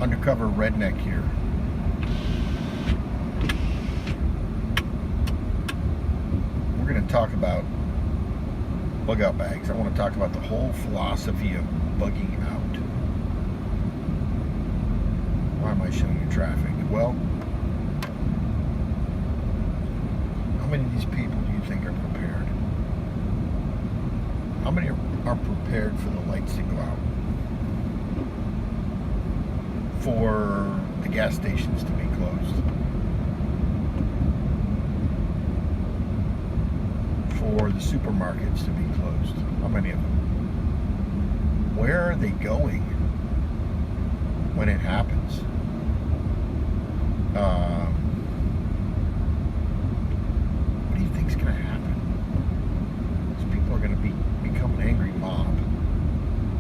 undercover redneck here. We're going to talk about bug out bags. I want to talk about the whole philosophy of bugging out. Why am I showing you traffic? Well, how many of these people do you think are prepared? How many are prepared for the lights to go out? For the gas stations to be closed? For the supermarkets to be closed? How many of them? Where are they going when it happens? What do you think is going to happen? These people are going to become an angry mob.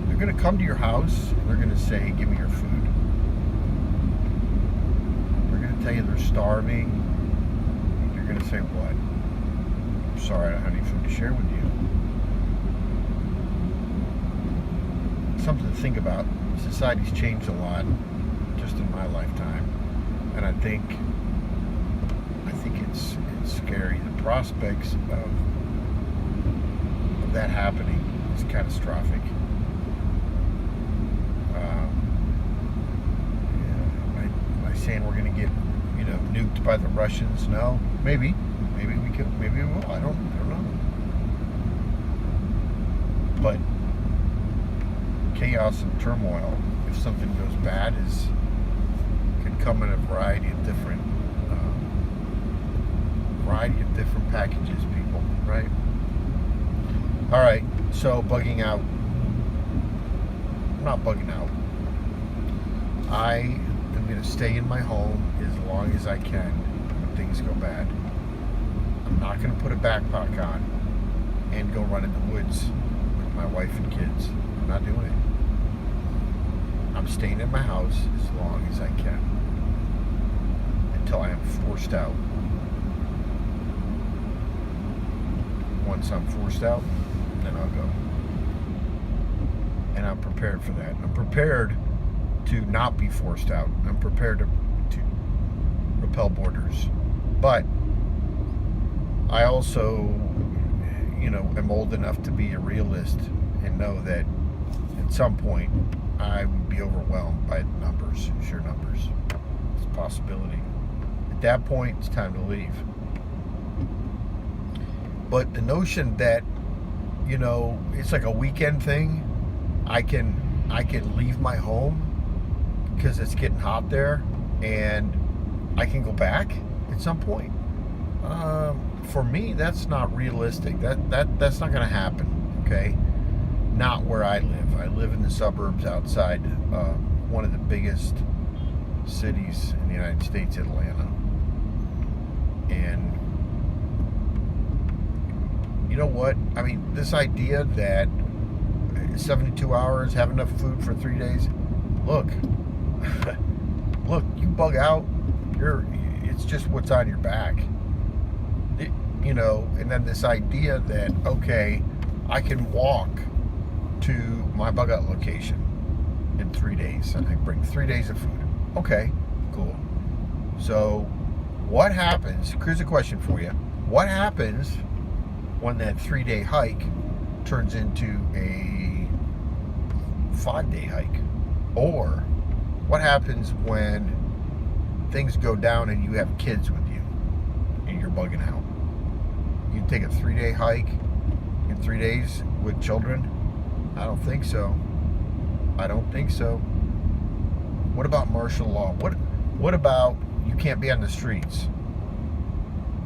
They're going to come to your house and they're going to say, "Give me your food." They're going to tell you they're starving. You're going to say, "What? I'm sorry, I don't have any food to share with you." Something to think about. Society's changed a lot just in my lifetime, and I think it's scary. The prospects of that happening is catastrophic. Am I saying we're going to get nuked by the Russians? No, maybe we could, maybe we will. I don't know. But chaos and turmoil, if something goes bad, could come in a variety of different packages, people, right? All right, so bugging out. I'm not bugging out. I am going to stay in my home as long as I can when things go bad. I'm not going to put a backpack on and go run in the woods with my wife and kids. I'm not doing it. I'm staying in my house as long as I can until I am forced out. Once I'm forced out, then I'll go. And I'm prepared for that. I'm prepared to not be forced out. I'm prepared to repel borders. But I also, am old enough to be a realist and know that at some point I would be overwhelmed by numbers, sheer numbers. It's a possibility. At that point, it's time to leave. But the notion that, it's like a weekend thing, I can leave my home because it's getting hot there and I can go back at some point. For me, that's not realistic. That's not going to happen, okay? Not where I live. I live in the suburbs outside one of the biggest cities in the United States, Atlanta. And you know what? I mean, this idea that 72 hours, have enough food for 3 days. Look, you bug out, it's just what's on your back. And then this idea that, okay, I can walk to my bug out location in 3 days and I bring 3 days of food. Okay, cool. So what happens, here's a question for you. What happens when that 3-day hike turns into a 5-day hike? Or what happens when things go down and you have kids with you and you're bugging out? You take a 3-day hike in 3 days with children? I don't think so. What about martial law? What about you can't be on the streets?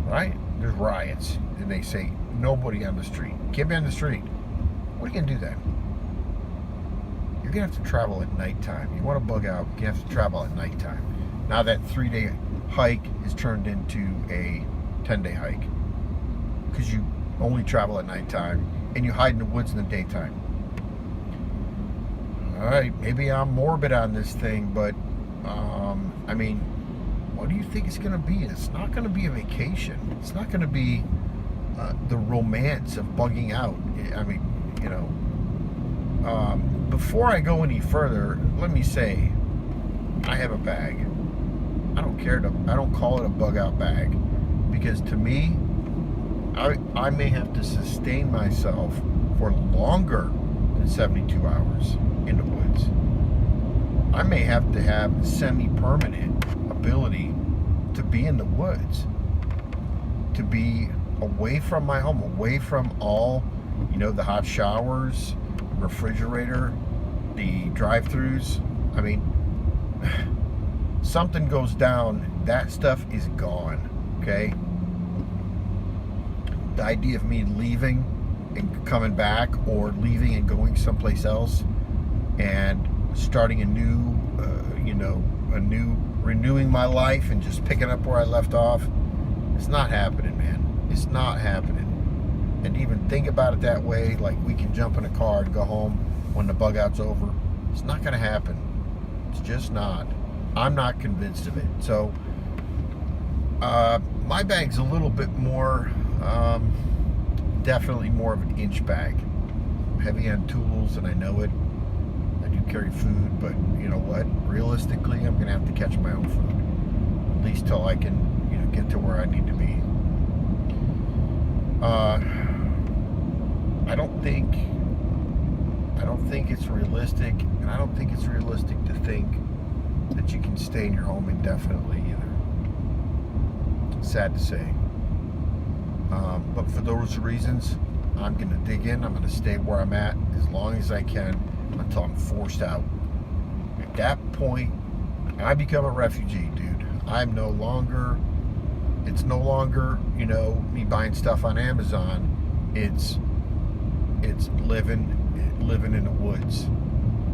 Right? There's riots and they say nobody on the street. Can't be on the street. What are you going to do then? You're going to have to travel at nighttime. You want to bug out, you have to travel at nighttime. Now that 3-day hike is turned into a 10-day hike because you only travel at nighttime and you hide in the woods in the daytime. All right, maybe I'm morbid on this thing, but what do you think it's going to be? It's not going to be a vacation. It's not going to be the romance of bugging out. Before I go any further, let me say, I have a bag. I don't care I don't call it a bug out bag, because to me, I may have to sustain myself for longer than 72 hours in the woods. I may have to have semi-permanent ability to be in the woods, to be away from my home, away from all, the hot showers, refrigerator, the drive-throughs. I mean, something goes down, that stuff is gone, okay? The idea of me leaving and coming back, or leaving and going someplace else and starting renewing my life and just picking up where I left off, it's not happening, man. It's not happening. And even think about it that way, like we can jump in a car and go home when the bug out's over. It's not going to happen. It's just not. I'm not convinced of it. So my bag's a little bit more, definitely more of an inch bag. Heavy on tools, and I know it. I do carry food, but you know what? Realistically, I'm going to have to catch my own food, at least till I can, get to where I need to be. I don't think it's realistic, and I don't think it's realistic to think that you can stay in your home indefinitely either. Sad to say. But for those reasons, I'm going to dig in. I'm going to stay where I'm at as long as I can until I'm forced out. At that point, I become a refugee, dude. It's no longer, me buying stuff on Amazon. It's living in the woods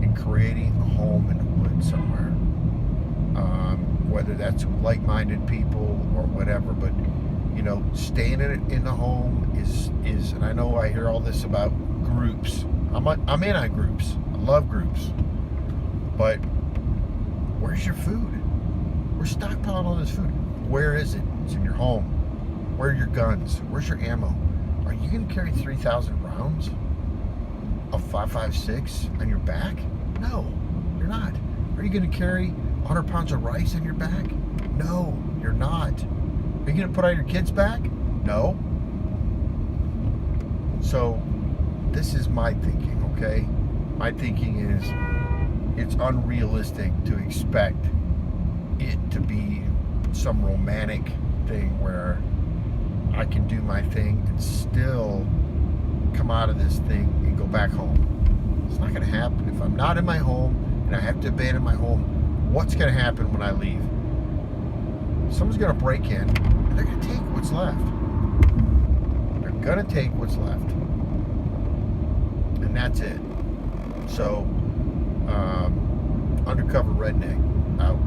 and creating a home in the woods somewhere. Whether that's like-minded people or whatever, but staying in the home is, and I know I hear all this about groups. I'm in on groups. I love groups. But where's your food? We're stockpiling all this food. Where is it? It's in your home. Where are your guns? Where's your ammo? Are you going to carry 3,000 rounds of 5.56 on your back? No, you're not. Are you going to carry 100 pounds of rice on your back? No, you're not. Are you going to put on your kids' back? No. So this is my thinking, okay? My thinking is it's unrealistic to expect it to be some romantic thing where I can do my thing and still come out of this thing and go back home. It's not going to happen. If I'm not in my home and I have to abandon my home, what's going to happen when I leave? Someone's going to break in and they're going to take what's left. They're going to take what's left. And that's it. So, undercover redneck out.